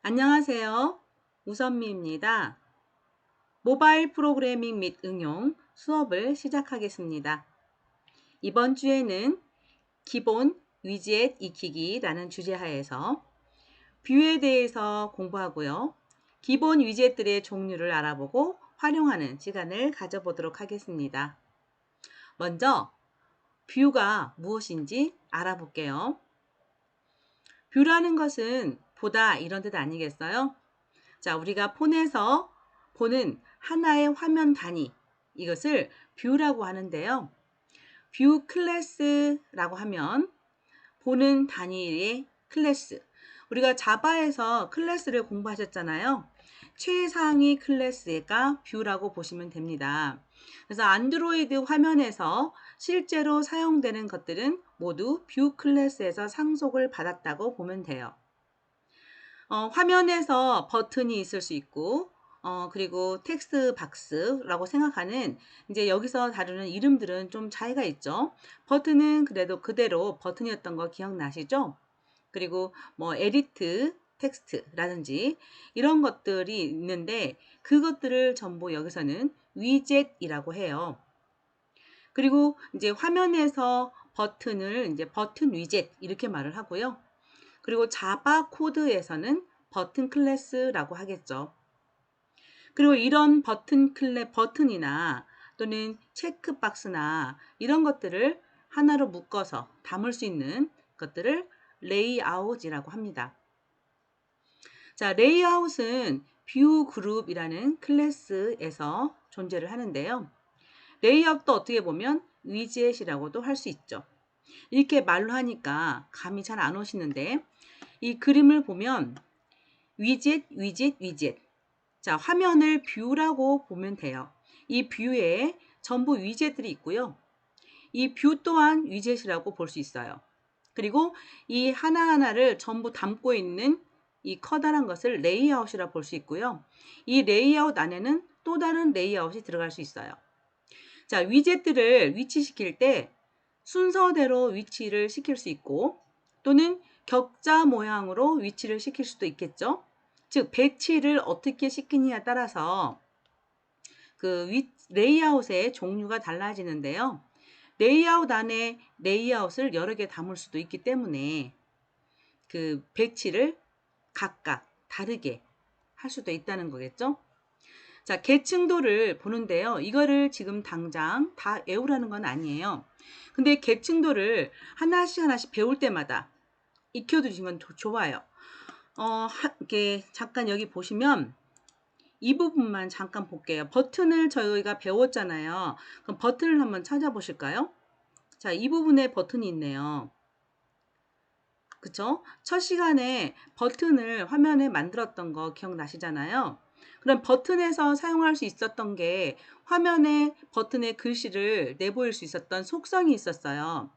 안녕하세요. 우선미입니다. 모바일 프로그래밍 및 응용 수업을 시작하겠습니다. 이번 주에는 기본 위젯 익히기라는 주제 하에서 뷰에 대해서 공부하고요. 기본 위젯들의 종류를 알아보고 활용하는 시간을 가져보도록 하겠습니다. 먼저 뷰가 무엇인지 알아볼게요. 뷰라는 것은 보다 이런 뜻 아니겠어요? 자, 우리가 폰에서 보는 하나의 화면 단위, 이것을 뷰라고 하는데요. 뷰 클래스라고 하면 보는 단위의 클래스. 우리가 자바에서 클래스를 공부하셨잖아요. 최상위 클래스가 뷰라고 보시면 됩니다. 그래서 안드로이드 화면에서 실제로 사용되는 것들은 모두 뷰 클래스에서 상속을 받았다고 보면 돼요. 화면에서 버튼이 있을 수 있고, 그리고 텍스트 박스라고 생각하는 이제 여기서 다루는 이름들은 좀 차이가 있죠. 버튼은 그래도 그대로 버튼이었던 거 기억나시죠? 그리고 뭐 에디트 텍스트라든지 이런 것들이 있는데 그것들을 전부 여기서는 위젯이라고 해요. 그리고 이제 화면에서 버튼을 이제 버튼 위젯 이렇게 말을 하고요. 그리고 자바 코드에서는 버튼 클래스라고 하겠죠. 그리고 이런 버튼이나 또는 체크박스나 이런 것들을 하나로 묶어서 담을 수 있는 것들을 레이아웃이라고 합니다. 자, 레이아웃은 뷰 그룹이라는 클래스에서 존재를 하는데요. 레이아웃도 어떻게 보면 위젯이라고도 할 수 있죠. 이렇게 말로 하니까 감이 잘 안 오시는데 이 그림을 보면 위젯. 자, 화면을 뷰라고 보면 돼요. 이 뷰에 전부 위젯들이 있고요. 이 뷰 또한 위젯이라고 볼 수 있어요. 그리고 이 하나하나를 전부 담고 있는 이 커다란 것을 레이아웃이라 볼 수 있고요. 이 레이아웃 안에는 또 다른 레이아웃이 들어갈 수 있어요. 자, 위젯들을 위치시킬 때 순서대로 위치를 시킬 수 있고 또는 격자 모양으로 위치를 시킬 수도 있겠죠. 즉 배치를 어떻게 시키느냐에 따라서 그 레이아웃의 종류가 달라지는데요. 레이아웃 안에 레이아웃을 여러 개 담을 수도 있기 때문에 그 배치를 각각 다르게 할 수도 있다는 거겠죠. 자, 계층도를 보는데요. 이거를 지금 당장 다 외우라는 건 아니에요. 근데 계층도를 하나씩 배울 때마다 익혀두시면 좋아요. 이렇게 잠깐 여기 보시면 이 부분만 잠깐 볼게요. 버튼을 저희가 배웠잖아요. 그럼 버튼을 한번 찾아보실까요? 자, 이 부분에 버튼이 있네요. 그쵸? 첫 시간에 버튼을 화면에 만들었던 거 기억나시잖아요. 그럼 버튼에서 사용할 수 있었던 게 화면에 버튼에 글씨를 내보일 수 있었던 속성이 있었어요.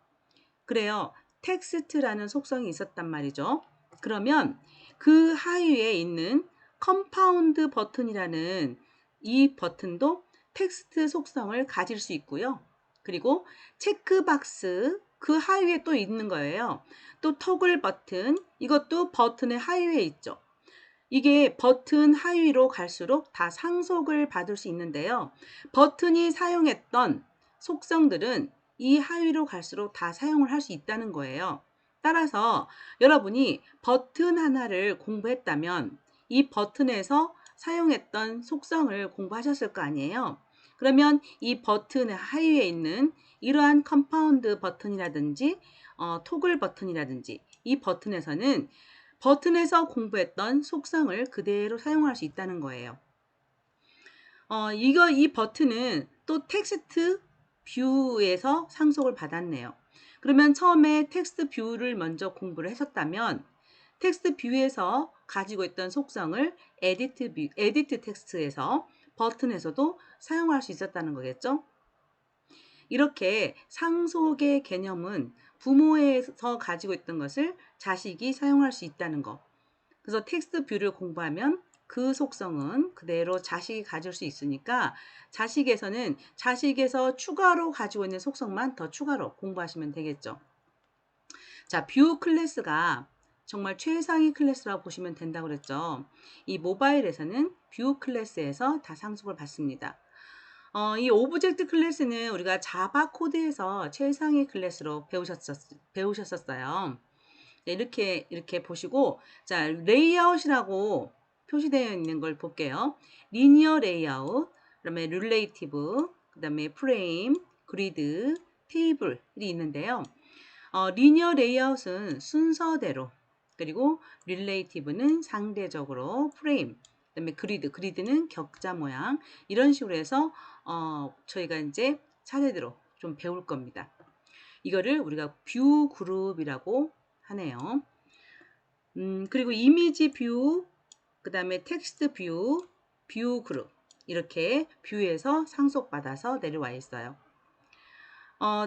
그래요. 텍스트라는 속성이 있었단 말이죠. 그러면 그 하위에 있는 컴파운드 버튼이라는 이 버튼도 텍스트 속성을 가질 수 있고요. 그리고 체크박스 그 하위에 또 있는 거예요. 또 토글 버튼 이것도 버튼의 하위에 있죠. 이게 버튼 하위로 갈수록 다 상속을 받을 수 있는데요. 버튼이 사용했던 속성들은 이 하위로 갈수록 다 사용을 할 수 있다는 거예요. 따라서 여러분이 버튼 하나를 공부했다면 이 버튼에서 사용했던 속성을 공부하셨을 거 아니에요. 그러면 이 버튼의 하위에 있는 이러한 컴파운드 버튼이라든지 토글 버튼이라든지 이 버튼에서는 버튼에서 공부했던 속성을 그대로 사용할 수 있다는 거예요. 이 버튼은 또 텍스트 뷰에서 상속을 받았네요. 그러면 처음에 텍스트 뷰를 먼저 공부를 했었다면 텍스트 뷰에서 가지고 있던 속성을 에디트 텍스트에서 버튼에서도 사용할 수 있었다는 거겠죠? 이렇게 상속의 개념은 부모에서 가지고 있던 것을 자식이 사용할 수 있다는 거. 그래서 텍스트 뷰를 공부하면 그 속성은 그대로 자식이 가질 수 있으니까 자식에서 추가로 가지고 있는 속성만 더 추가로 공부하시면 되겠죠. 자, 뷰 클래스가 정말 최상위 클래스라고 보시면 된다고 그랬죠. 이 모바일에서는 뷰 클래스에서 다 상속을 받습니다. 이 오브젝트 클래스는 우리가 자바 코드에서 최상위 클래스로 배우셨었어요. 네, 이렇게 보시고, 자, 레이아웃이라고 표시되어 있는 걸 볼게요. 리니어 레이아웃, 그다음에 릴레이티브, 그다음에 프레임, 그리드, 테이블이 있는데요. 리니어 레이아웃은 순서대로, 그리고 릴레이티브는 상대적으로, 프레임, 그다음에 그리드는 격자 모양, 이런 식으로 해서 저희가 이제 차례대로 좀 배울 겁니다. 이거를 우리가 뷰 그룹이라고 하네요. 그리고 이미지 뷰, 그 다음에 텍스트 뷰, 뷰 그룹, 이렇게 뷰에서 상속받아서 내려와 있어요.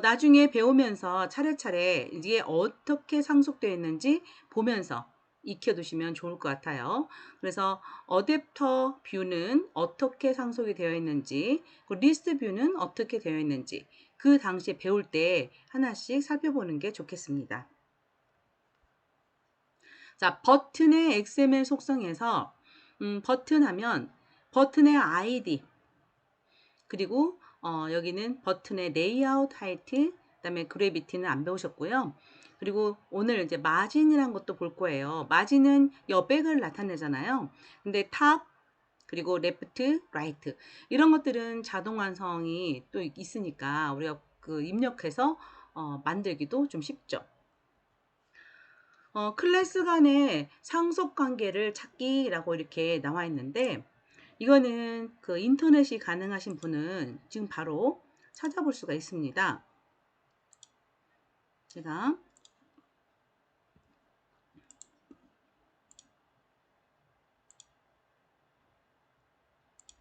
나중에 배우면서 차례차례 이게 어떻게 상속되어 있는지 보면서 익혀두시면 좋을 것 같아요. 그래서 어댑터 뷰는 어떻게 상속이 되어 있는지, 그 리스트 뷰는 어떻게 되어 있는지 그 당시에 배울 때 하나씩 살펴보는 게 좋겠습니다. 자, 버튼의 XML 속성에서 버튼 하면 버튼의 ID, 그리고 여기는 버튼의 레이아웃 하이트, 그다음에 그래비티는 안 배우셨고요. 그리고 오늘 이제 마진이란 것도 볼 거예요. 마진은 여백을 나타내잖아요. 근데 탑, 그리고 레프트, 라이트 이런 것들은 자동 완성이 또 있으니까 우리가 그 입력해서 만들기도 좀 쉽죠. 클래스 간의 상속 관계를 찾기라고 이렇게 나와 있는데, 이거는 그 인터넷이 가능하신 분은 지금 바로 찾아볼 수가 있습니다. 제가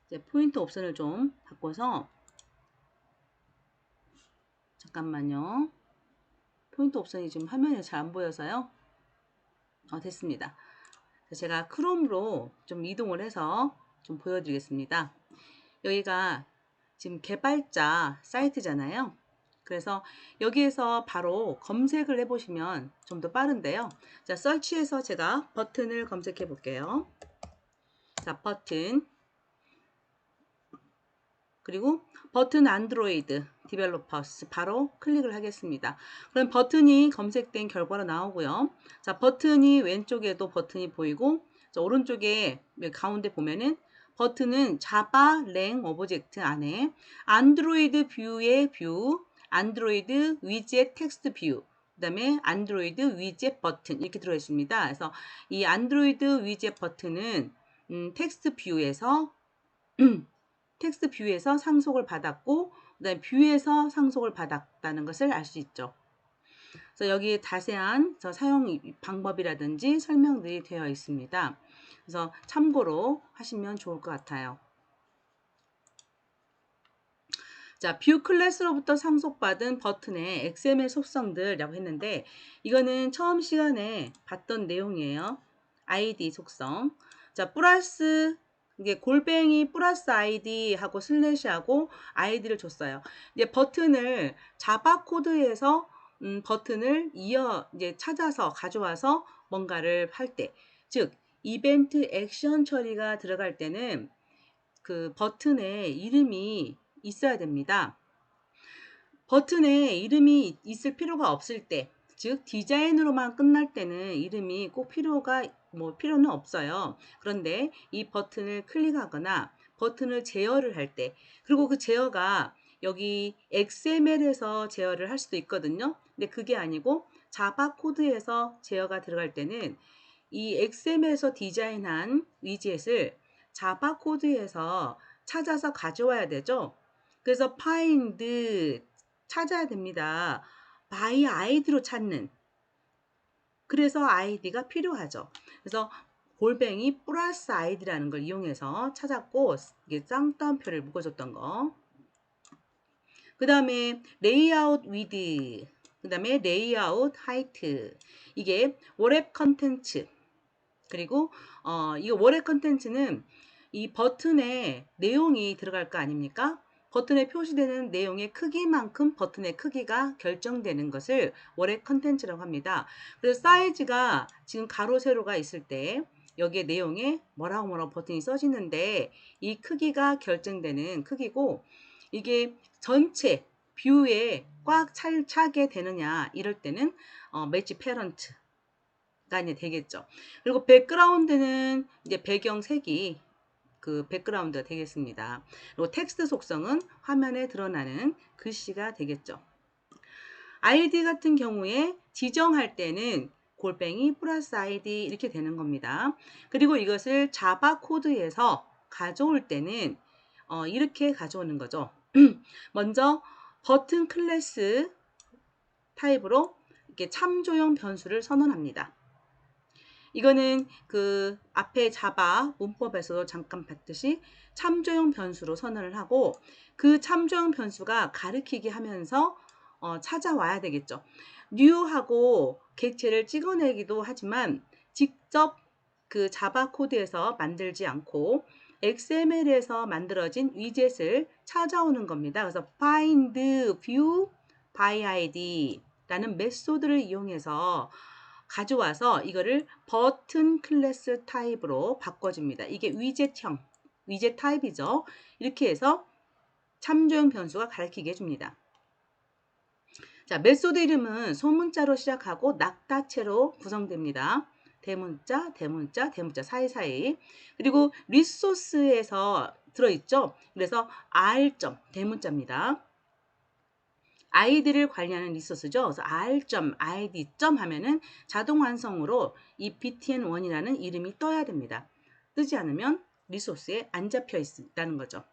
이제 포인트 옵션을 좀 바꿔서, 잠깐만요. 포인트 옵션이 지금 화면에 잘 안 보여서요. 됐습니다. 제가 크롬으로 좀 이동을 해서 좀 보여드리겠습니다. 여기가 지금 개발자 사이트잖아요. 그래서 여기에서 바로 검색을 해보시면 좀 더 빠른데요. 자, 서치에서 제가 버튼을 검색해 볼게요. 자, 버튼, 그리고 버튼 안드로이드 디벨로퍼스 바로 클릭을 하겠습니다. 그럼 버튼이 검색된 결과로 나오고요. 자, 버튼이 왼쪽에도 버튼이 보이고, 자, 오른쪽에 가운데 보면은 버튼은 자바 랭 오브젝트 안에 안드로이드 뷰의 뷰, 안드로이드 위젯 텍스트 뷰, 그 다음에 안드로이드 위젯 버튼 이렇게 들어 있습니다. 그래서 이 안드로이드 위젯 버튼은 텍스트 뷰에서 텍스트 뷰에서 상속을 받았고, 그다음에 뷰에서 상속을 받았다는 것을 알 수 있죠. 그래서 여기에 자세한 사용 방법이라든지 설명들이 되어 있습니다. 그래서 참고로 하시면 좋을 것 같아요. 자, 뷰 클래스로부터 상속받은 버튼의 XML 속성들이라고 했는데, 이거는 처음 시간에 봤던 내용이에요. ID 속성. 자, 플러스 이게 골뱅이 플러스 ID 하고 슬래시하고 아이디를 줬어요. 이제 버튼을 자바 코드에서 버튼을 이제 찾아서 가져와서 뭔가를 할 때, 즉 이벤트 액션 처리가 들어갈 때는 그 버튼에 이름이 있어야 됩니다. 버튼에 이름이 있을 필요가 없을 때, 즉 디자인으로만 끝날 때는 이름이 꼭 필요는 없어요. 그런데 이 버튼을 클릭하거나 버튼을 제어를 할 때, 그리고 그 제어가 여기 XML에서 제어를 할 수도 있거든요. 근데 그게 아니고 자바 코드에서 제어가 들어갈 때는 이 XML에서 디자인한 위젯을 자바 코드에서 찾아서 가져와야 되죠. 그래서 find 찾아야 됩니다. by id로 찾는. 그래서 id가 필요하죠. 그래서 골뱅이 플러스 id라는 걸 이용해서 찾았고, 이게 쌍따옴표를 묶어줬던 거. 그 다음에 레이아웃 위드, 그 다음에 레이아웃 하이트. 이게 워랩 컨텐츠. 그리고 이거 워랩 컨텐츠는 이 버튼에 내용이 들어갈 거 아닙니까? 버튼에 표시되는 내용의 크기만큼 버튼의 크기가 결정되는 것을 월의 컨텐츠라고 합니다. 그래서 사이즈가 지금 가로 세로가 있을 때 여기에 내용에 뭐라고 버튼이 써지는데 이 크기가 결정되는 크기고, 이게 전체 뷰에 꽉 차게 되느냐 이럴 때는 매치 패런트가 이제 되겠죠. 그리고 백그라운드는 이제 배경색이 그 백그라운드가 되겠습니다. 그리고 텍스트 속성은 화면에 드러나는 글씨가 되겠죠. ID 같은 경우에 지정할 때는 골뱅이 플러스 ID 이렇게 되는 겁니다. 그리고 이것을 자바 코드에서 가져올 때는 이렇게 가져오는 거죠. 먼저 버튼 클래스 타입으로 이렇게 참조형 변수를 선언합니다. 이거는 그 앞에 자바 문법에서도 잠깐 봤듯이 참조형 변수로 선언을 하고, 그 참조형 변수가 가리키기 하면서 찾아와야 되겠죠. new하고 객체를 찍어내기도 하지만 직접 그 자바 코드에서 만들지 않고 XML에서 만들어진 위젯을 찾아오는 겁니다. 그래서 find view by id 라는 메소드를 이용해서 가져와서 이거를 버튼 클래스 타입으로 바꿔줍니다. 이게 위젯형, 위젯 타입이죠. 이렇게 해서 참조형 변수가 가리키게 해줍니다. 자, 메소드 이름은 소문자로 시작하고 낙다체로 구성됩니다. 대문자, 대문자, 대문자 사이사이. 그리고 리소스에서 들어있죠. 그래서 R. 대문자입니다. 아이디를 관리하는 리소스죠. 그래서 R.id. 하면은 자동 완성으로 이 btn1이라는 이름이 떠야 됩니다. 뜨지 않으면 리소스에 안 잡혀 있다는 거죠.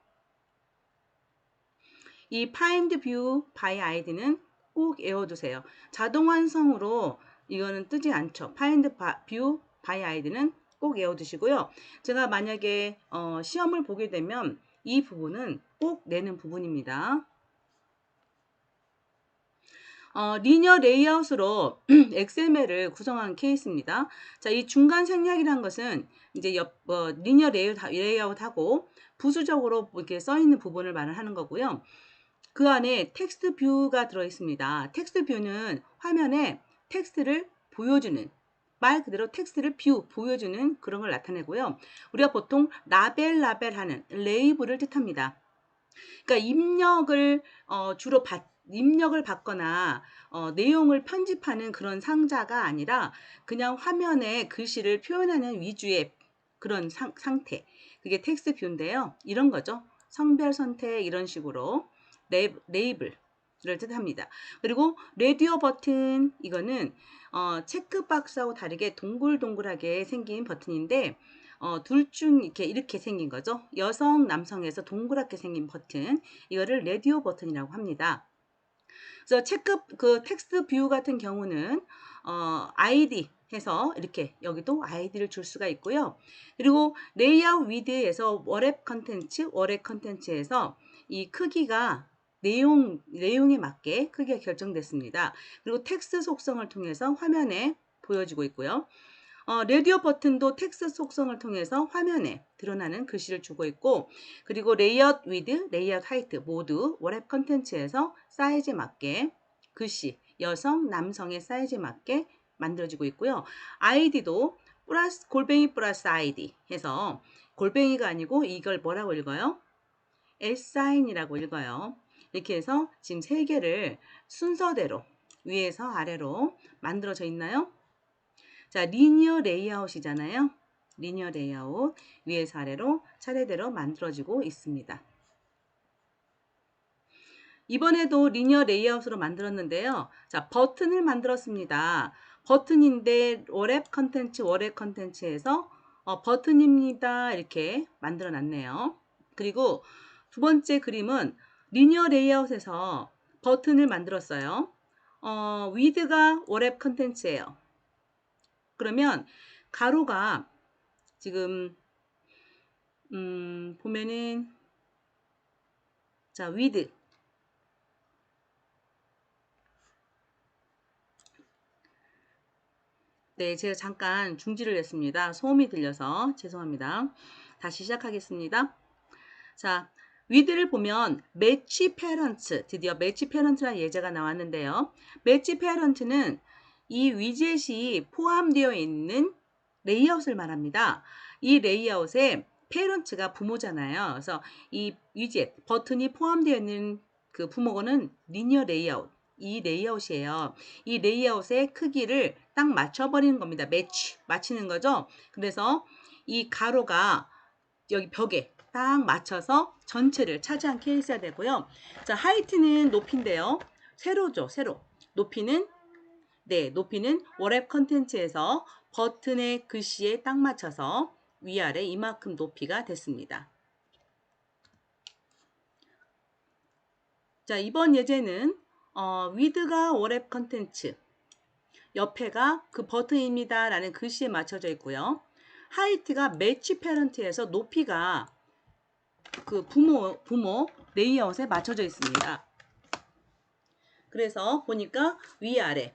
이 find view by id는 꼭 외워두세요. 자동 완성으로 이거는 뜨지 않죠. find view by id는 꼭 외워두시고요. 제가 만약에 시험을 보게 되면 이 부분은 꼭 내는 부분입니다. 리니어 레이아웃으로 XML을 구성한 케이스입니다. 자, 이 중간 생략이란 것은 이제 리니어 레이아웃하고 부수적으로 이렇게 써 있는 부분을 말하는 거고요. 그 안에 텍스트 뷰가 들어 있습니다. 텍스트 뷰는 화면에 텍스트를 보여주는, 말 그대로 텍스트를 보여주는 그런 걸 나타내고요. 우리가 보통 라벨하는 레이블을 뜻합니다. 그러니까 입력을 받거나 내용을 편집하는 그런 상자가 아니라 그냥 화면에 글씨를 표현하는 위주의 그런 상태. 그게 텍스트 뷰인데요. 이런 거죠. 성별 선택 이런 식으로 레이블을 뜻합니다. 그리고 라디오 버튼, 이거는 체크박스하고 다르게 동글동글하게 생긴 버튼인데 둘 중 이렇게 생긴 거죠. 여성, 남성에서 동그랗게 생긴 버튼, 이거를 라디오 버튼이라고 합니다. 그래서 그 텍스트 뷰 같은 경우는 ID 해서 이렇게 여기도 아이디를 줄 수가 있고요. 그리고 레이아웃 위드에서 월앱 컨텐츠에서 이 크기가 내용에 맞게 크기가 결정됐습니다. 그리고 텍스트 속성을 통해서 화면에 보여지고 있고요. 라디오 버튼도 텍스트 속성을 통해서 화면에 드러나는 글씨를 주고 있고, 그리고 레이아웃 위드, 레이아웃 하이트 모두 월앱 컨텐츠에서 사이즈에 맞게 글씨, 여성, 남성의 사이즈에 맞게 만들어지고 있고요. 아이디도 골뱅이 플러스 아이디 해서 골뱅이가 아니고 이걸 뭐라고 읽어요? S사인이라고 읽어요. 이렇게 해서 지금 세 개를 순서대로 위에서 아래로 만들어져 있나요? 자, 리니어 레이아웃이잖아요. 리니어 레이아웃 위에서 아래로 차례대로 만들어지고 있습니다. 이번에도 리니어 레이아웃으로 만들었는데요. 자, 버튼을 만들었습니다. 버튼인데 월앱 컨텐츠에서 버튼입니다. 이렇게 만들어 놨네요. 그리고 두 번째 그림은 리니어 레이아웃에서 버튼을 만들었어요. 위드가 월앱 컨텐츠예요. 그러면 가로가 지금 보면은 자, 위드 네, 제가 잠깐 중지를 했습니다. 소음이 들려서 죄송합니다. 다시 시작하겠습니다. 자, with를 보면 match parents, 드디어 match parents라는 예제가 나왔는데요. match parent는 이 위젯이 포함되어 있는 레이아웃을 말합니다. 이 레이아웃에 parents가 부모잖아요. 그래서 이 위젯, 버튼이 포함되어 있는 그 부모는 리니어 레이아웃, 이 레이아웃이에요. 이 레이아웃의 크기를 딱 맞춰버리는 겁니다. 맞추는 거죠. 그래서 이 가로가 여기 벽에 딱 맞춰서 전체를 차지한 케이스가 되고요. 자, 하이트는 높이인데요. 세로죠, 세로. 높이는 워랩 컨텐츠에서 버튼의 글씨에 딱 맞춰서 위아래 이만큼 높이가 됐습니다. 자, 이번 예제는 width가 워랩 컨텐츠, 옆에가 그 버튼입니다 라는 글씨에 맞춰져 있고요. 하이트가 매치 페런트에서 높이가 그 부모 레이아웃에 맞춰져 있습니다. 그래서 보니까 위아래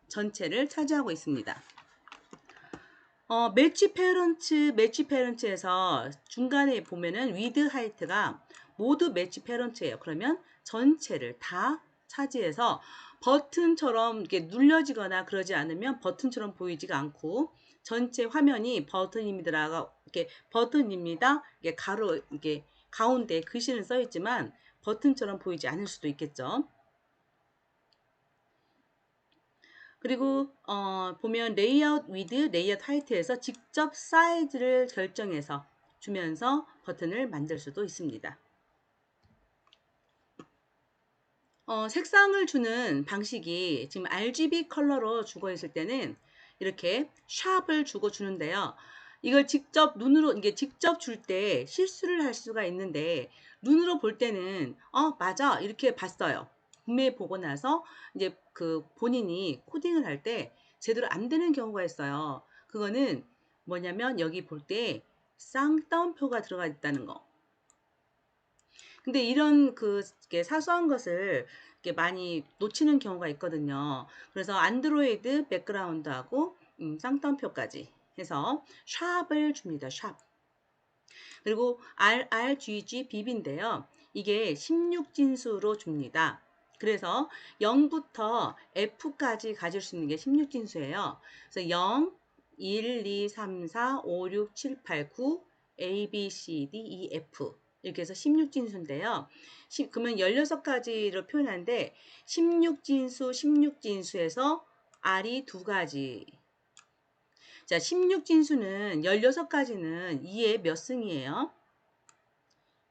전체를 차지하고 있습니다. 매치 페런츠에서 중간에 보면은 위드 하이트가 모두 매치 페런츠예요. 그러면 전체를 다 차지해서 버튼처럼 이렇게 눌려지거나 그러지 않으면 버튼처럼 보이지가 않고 전체 화면이 버튼입니다. 이렇게 버튼입니다. 이게 가로 이게 가운데 글씨는 써 있지만 버튼처럼 보이지 않을 수도 있겠죠. 그리고 보면 레이아웃 위드, 레이아웃 하이트에서 직접 사이즈를 결정해서 주면서 버튼을 만들 수도 있습니다. 색상을 주는 방식이 지금 RGB 컬러로 주고 있을 때는 이렇게 샵을 주고 주는데요. 이걸 직접 눈으로 이게 직접 줄 때 실수를 할 수가 있는데 눈으로 볼 때는 맞아 이렇게 봤어요. 분명히 보고 나서 이제 그 본인이 코딩을 할 때 제대로 안 되는 경우가 있어요. 그거는 뭐냐면 여기 볼 때 쌍따옴표가 들어가 있다는 거. 근데 이런 그 사소한 것을 많이 놓치는 경우가 있거든요. 그래서 안드로이드 백그라운드하고 쌍따옴표까지 해서 샵을 줍니다. 샵. 그리고 RRGG 빕인데요. 이게 16진수로 줍니다. 그래서 0부터 F까지 가질 수 있는 게 16진수예요. 그래서 0, 1, 2, 3, 4, 5, 6, 7, 8, 9, A, B, C, D, E, F 이렇게 해서 16진수인데요. 그러면 16가지로 표현하는데 16진수에서 R이 2가지. 자, 16진수는 16가지는 2의 몇 승이에요?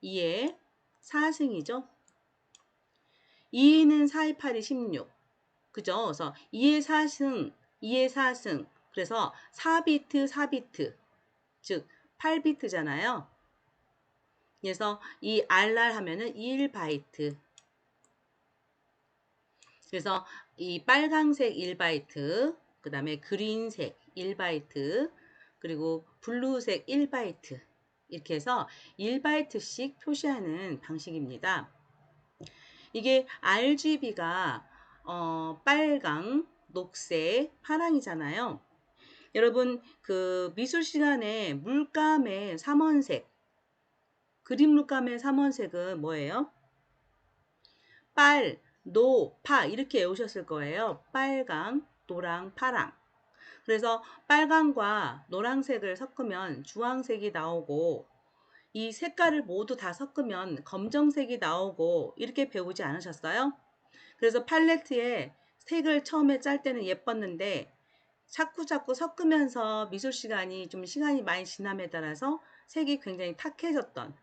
2의 4승이죠. 2는 4, 2, 8이 16. 그죠? 그래서 2의 4승, 2의 4승. 그래서 4비트, 4비트. 즉, 8비트잖아요. 그래서 이 RR 하면은 1바이트. 그래서 이 빨강색 1바이트, 그 다음에 그린색 1바이트, 그리고 블루색 1바이트. 이렇게 해서 1바이트씩 표시하는 방식입니다. 이게 RGB가 빨강, 녹색, 파랑이잖아요. 여러분 그 미술 시간에 물감의 삼원색, 그림 물감의 삼원색은 뭐예요? 빨, 노, 파 이렇게 외우셨을 거예요. 빨강, 노랑, 파랑. 그래서 빨강과 노란색을 섞으면 주황색이 나오고 이 색깔을 모두 다 섞으면 검정색이 나오고 이렇게 배우지 않으셨어요? 그래서 팔레트에 색을 처음에 짤 때는 예뻤는데 자꾸 섞으면서 미술 시간이 좀 시간이 많이 지남에 따라서 색이 굉장히 탁해졌던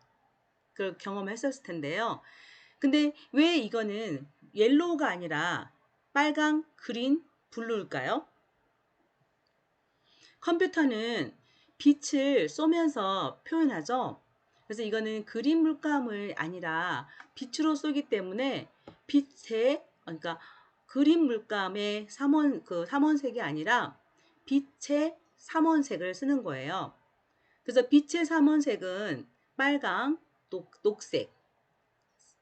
그 경험을 했었을 텐데요. 근데 왜 이거는 옐로우가 아니라 빨강, 그린, 블루일까요? 컴퓨터는 빛을 쏘면서 표현하죠. 그래서 이거는 그림 물감을 아니라 빛으로 쏘기 때문에 빛의 그러니까 그림 물감의 삼원색이 아니라 빛의 삼원색을 쓰는 거예요. 그래서 빛의 삼원색은 빨강, 녹색,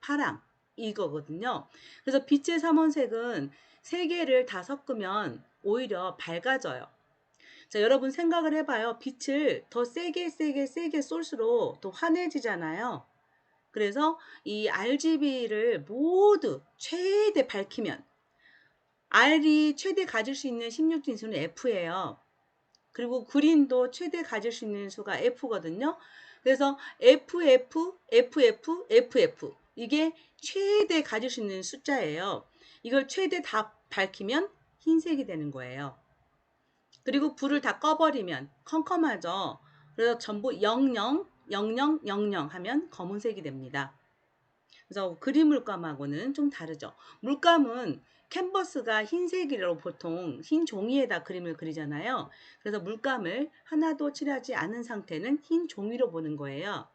파랑 이거거든요. 그래서 빛의 삼원색은 세 개를 다 섞으면 오히려 밝아져요. 자, 여러분 생각을 해봐요. 빛을 더 세게 쏠수록 더 환해지잖아요. 그래서 이 RGB를 모두 최대 밝히면 R이 최대 가질 수 있는 16진 수는 F예요. 그리고 그린도 최대 가질 수 있는 수가 F거든요. 그래서 FF, FF, FF 이게 최대 가질 수 있는 숫자예요. 이걸 최대 다 밝히면 흰색이 되는 거예요. 그리고 불을 다 꺼버리면 컴컴하죠. 그래서 전부 00, 00, 00 하면 검은색이 됩니다. 그래서 그림 물감하고는 좀 다르죠. 물감은 캔버스가 흰색이라고 보통 흰 종이에다 그림을 그리잖아요. 그래서 물감을 하나도 칠하지 않은 상태는 흰 종이로 보는 거예요.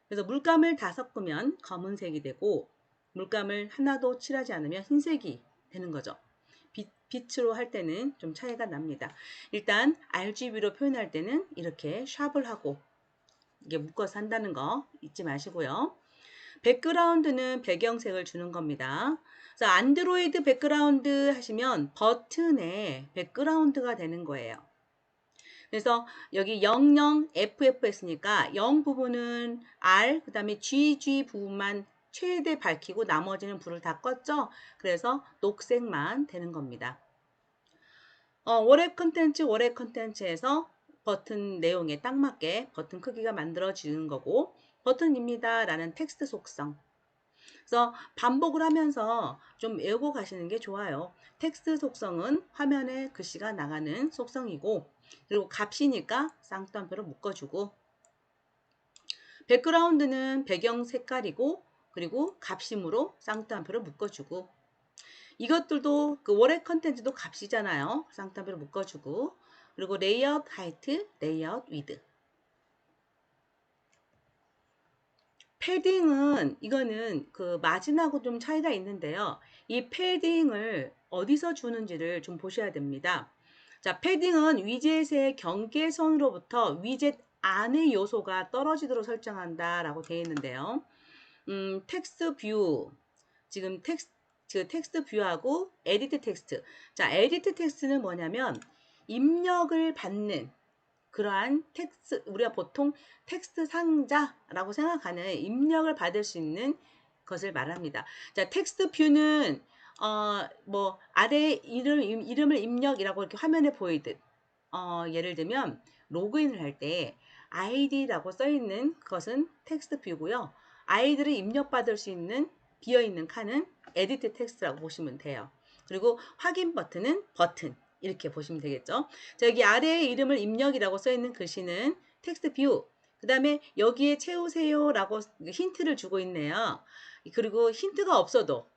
그래서 물감을 다 섞으면 검은색이 되고 물감을 하나도 칠하지 않으면 흰색이 되는 거죠. 빛으로 할 때는 좀 차이가 납니다. 일단 RGB로 표현할 때는 이렇게 샵을 하고 이게 묶어서 한다는 거 잊지 마시고요. 백그라운드는 배경색을 주는 겁니다. 그래서 안드로이드 백그라운드 하시면 버튼에 백그라운드가 되는 거예요. 그래서 여기 00 FF 했으니까 0 부분은 R, 그 다음에 GG 부분만 최대 밝히고 나머지는 불을 다 껐죠. 그래서 녹색만 되는 겁니다. 월앱 컨텐츠에서 버튼 내용에 딱 맞게 버튼 크기가 만들어지는 거고 버튼입니다 라는 텍스트 속성. 그래서 반복을 하면서 좀 외우고 가시는 게 좋아요. 텍스트 속성은 화면에 글씨가 나가는 속성이고 그리고 값이니까 쌍따옴표로 묶어주고 백그라운드는 배경 색깔이고 그리고 값심으로 쌍따옴표로 묶어주고 이것들도 그 월의 컨텐츠도 값이잖아요. 쌍따옴표로 묶어주고 그리고 레이아웃 하이트, 레이아웃 위드. 패딩은 이거는 그 마진하고 좀 차이가 있는데요. 이 패딩을 어디서 주는지를 좀 보셔야 됩니다. 자, 패딩은 위젯의 경계선으로부터 위젯 안의 요소가 떨어지도록 설정한다라고 되어 있는데요. 텍스트 뷰 지금 텍스트 뷰하고 에디트 텍스트. 자, 에디트 텍스트는 뭐냐면 입력을 받는 그러한 텍스트, 우리가 보통 텍스트 상자라고 생각하는 입력을 받을 수 있는 것을 말합니다. 자, 텍스트 뷰는 뭐 아래 이름을 입력이라고 이렇게 화면에 보이듯 예를 들면 로그인을 할 때 아이디라고 써 있는 것은 텍스트 뷰고요. 아이디를 입력받을 수 있는 비어 있는 칸은 에디트 텍스트라고 보시면 돼요. 그리고 확인 버튼은 버튼 이렇게 보시면 되겠죠. 자, 여기 아래에 이름을 입력이라고 써 있는 글씨는 텍스트 뷰. 그 다음에 여기에 채우세요 라고 힌트를 주고 있네요. 그리고 힌트가 없어도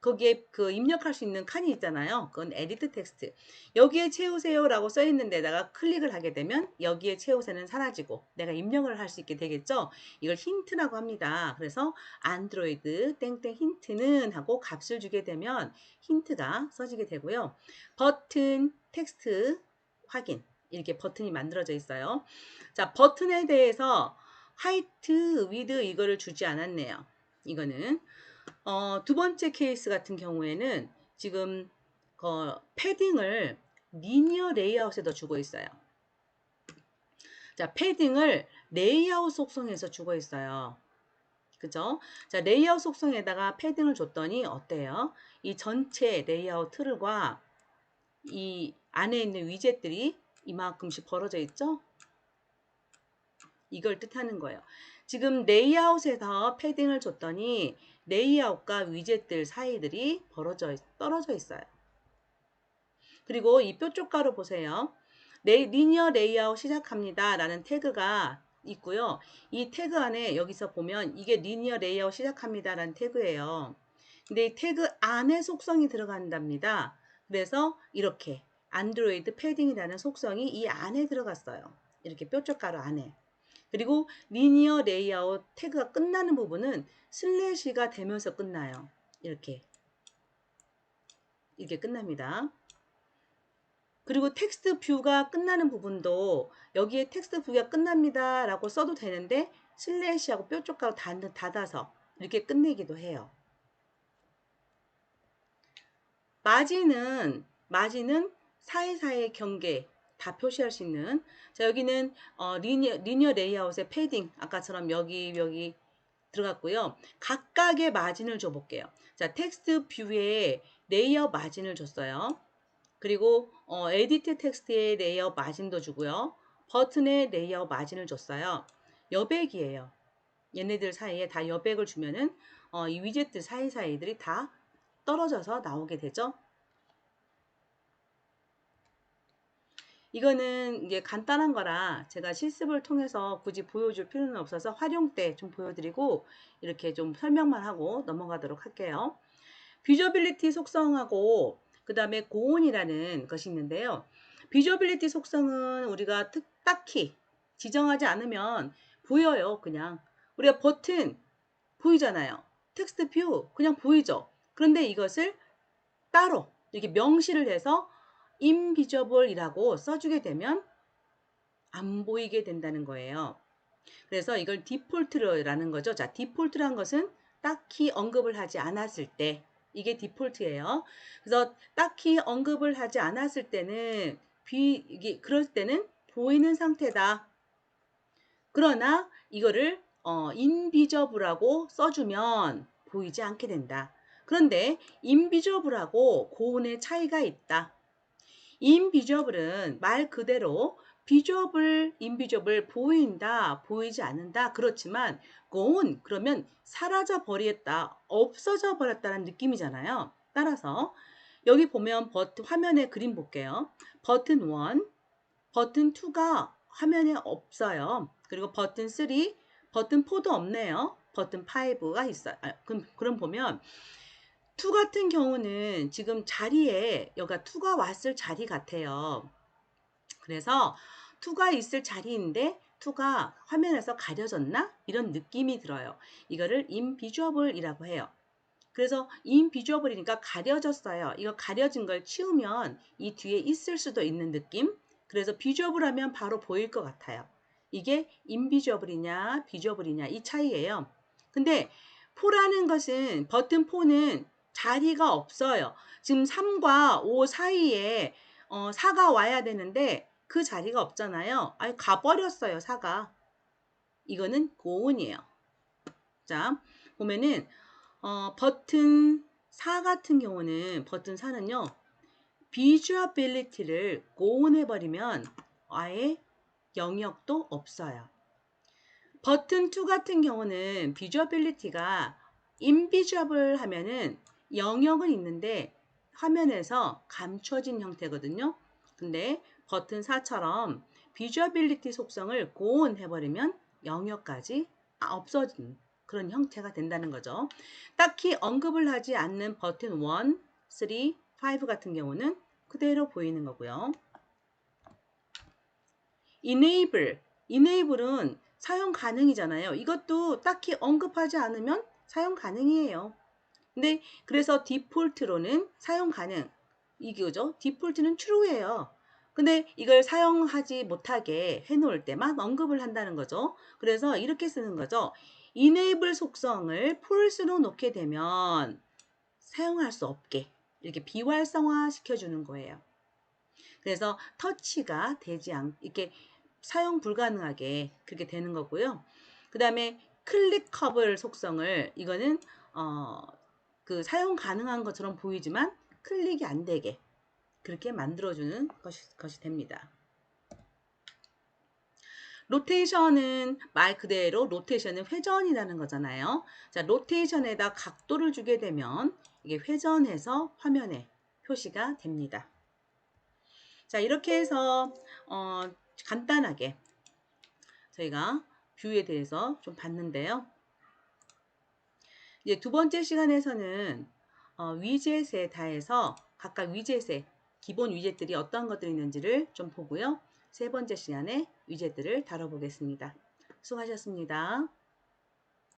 거기에 그 입력할 수 있는 칸이 있잖아요. 그건 에디트 텍스트. 여기에 채우세요 라고 써 있는 데다가 클릭을 하게 되면 여기에 채우세는 사라지고 내가 입력을 할 수 있게 되겠죠. 이걸 힌트라고 합니다. 그래서 안드로이드 땡땡 힌트는 하고 값을 주게 되면 힌트가 써지게 되고요. 버튼 텍스트 확인 이렇게 버튼이 만들어져 있어요. 자, 버튼에 대해서 화이트 위드 이거를 주지 않았네요. 이거는 두 번째 케이스 같은 경우에는 지금 패딩을 리니어 레이아웃에다 주고 있어요. 자, 패딩을 레이아웃 속성에서 주고 있어요. 그죠? 자, 레이아웃 속성에다가 패딩을 줬더니 어때요? 이 전체 레이아웃 틀과 이 안에 있는 위젯들이 이만큼씩 벌어져 있죠? 이걸 뜻하는 거예요. 지금 레이아웃에서 패딩을 줬더니 레이아웃과 위젯들 사이들이 떨어져 있어요. 그리고 이 뾰족가루 보세요. 리니어 레이아웃 시작합니다 라는 태그가 있고요. 이 태그 안에 여기서 보면 이게 리니어 레이아웃 시작합니다 라는 태그예요. 근데 이 태그 안에 속성이 들어간답니다. 그래서 이렇게 안드로이드 패딩이라는 속성이 이 안에 들어갔어요. 이렇게 뾰족가루 안에. 그리고 리니어 레이아웃 태그가 끝나는 부분은 슬래시가 되면서 끝나요. 이렇게 끝납니다. 그리고 텍스트 뷰가 끝나는 부분도 여기에 텍스트 뷰가 끝납니다 라고 써도 되는데 슬래시하고 뾰족가루 닫아서 이렇게 끝내기도 해요. 마진은 사이사이의 경계 다 표시할 수 있는. 자, 여기는 리니어 레이아웃의 패딩 아까처럼 여기 들어갔고요. 각각의 마진을 줘 볼게요. 자, 텍스트 뷰에 레이어 마진을 줬어요. 그리고 에디트 텍스트에 레이어 마진도 주고요. 버튼에 레이어 마진을 줬어요. 여백이에요. 얘네들 사이에 다 여백을 주면은 이 위젯들 사이사이들이 다 떨어져서 나오게 되죠. 이거는 이게 간단한 거라 제가 실습을 통해서 굳이 보여줄 필요는 없어서 활용 때 좀 보여드리고 이렇게 좀 설명만 하고 넘어가도록 할게요. 비저빌리티 속성하고 그 다음에 고온이라는 것이 있는데요. 비저빌리티 속성은 우리가 딱히 지정하지 않으면 보여요. 그냥 우리가 버튼 보이잖아요. 텍스트 뷰 그냥 보이죠. 그런데 이것을 따로 이렇게 명시를 해서 인비저블이라고 써주게 되면 안 보이게 된다는 거예요. 그래서 이걸 디폴트라는 거죠. 자, 디폴트란 것은 딱히 언급을 하지 않았을 때 이게 디폴트예요. 그래서 딱히 언급을 하지 않았을 때는 이게 그럴 때는 보이는 상태다. 그러나 이거를 인비저블하고 써주면 보이지 않게 된다. 그런데 인비저블하고 고온의 차이가 있다. 인비저블은 말 그대로 비저블, 인비저블 보인다, 보이지 않는다. 그렇지만 고온 그러면 사라져 버렸다, 없어져 버렸다는 느낌이잖아요. 따라서 여기 보면 화면에 그림 볼게요. 버튼 1, 버튼 2가 화면에 없어요. 그리고 버튼 3, 버튼 4도 없네요. 버튼 5가 있어요. 그럼 보면 2 같은 경우는 지금 자리에 여기가 2가 왔을 자리 같아요. 그래서 2가 있을 자리인데 2가 화면에서 가려졌나? 이런 느낌이 들어요. 이거를 인비저블이라고 해요. 그래서 인비저블이니까 가려졌어요. 이거 가려진 걸 치우면 이 뒤에 있을 수도 있는 느낌. 그래서 비저블하면 바로 보일 것 같아요. 이게 인비저블이냐 비저블이냐 이 차이예요. 근데 4라는 것은 버튼 4는 자리가 없어요. 지금 3과 5 사이에 4가 와야 되는데 그 자리가 없잖아요. 아니 가버렸어요 4가. 이거는 고온이에요. 자 보면은 버튼 4 같은 경우는 버튼 4는요. 비주얼빌리티를 고온해버리면 아예 영역도 없어요. 버튼 2 같은 경우는 비주얼빌리티가 인비저블 하면은 영역은 있는데 화면에서 감춰진 형태거든요. 근데 버튼 4처럼 비주얼빌리티 속성을 고온해버리면 영역까지 없어진 그런 형태가 된다는 거죠. 딱히 언급을 하지 않는 버튼 1, 3, 5 같은 경우는 그대로 보이는 거고요. enable은 사용 가능이잖아요. 이것도 딱히 언급하지 않으면 사용 가능이에요. 근데 그래서 디폴트로는 사용 가능. 이거죠. 디폴트는 true예요. 근데 이걸 사용하지 못하게 해놓을 때만 언급을 한다는 거죠. 그래서 이렇게 쓰는 거죠. enable 속성을 false로 놓게 되면 사용할 수 없게 이렇게 비활성화 시켜주는 거예요. 그래서 터치가 되지 이렇게 사용 불가능하게 그렇게 되는 거고요. 그 다음에 클릭커블 속성을 이거는 그 사용 가능한 것처럼 보이지만 클릭이 안 되게 그렇게 만들어주는 것이 됩니다. 로테이션은 말 그대로 로테이션은 회전이라는 거잖아요. 자, 로테이션에다 각도를 주게 되면 이게 회전해서 화면에 표시가 됩니다. 자, 이렇게 해서 간단하게 저희가 뷰에 대해서 좀 봤는데요. 이제 두 번째 시간에서는 위젯에 대해서 각각 위젯의 기본 위젯들이 어떤 것들이 있는지를 좀 보고요. 세 번째 시간에 위젯들을 다뤄보겠습니다. 수고하셨습니다.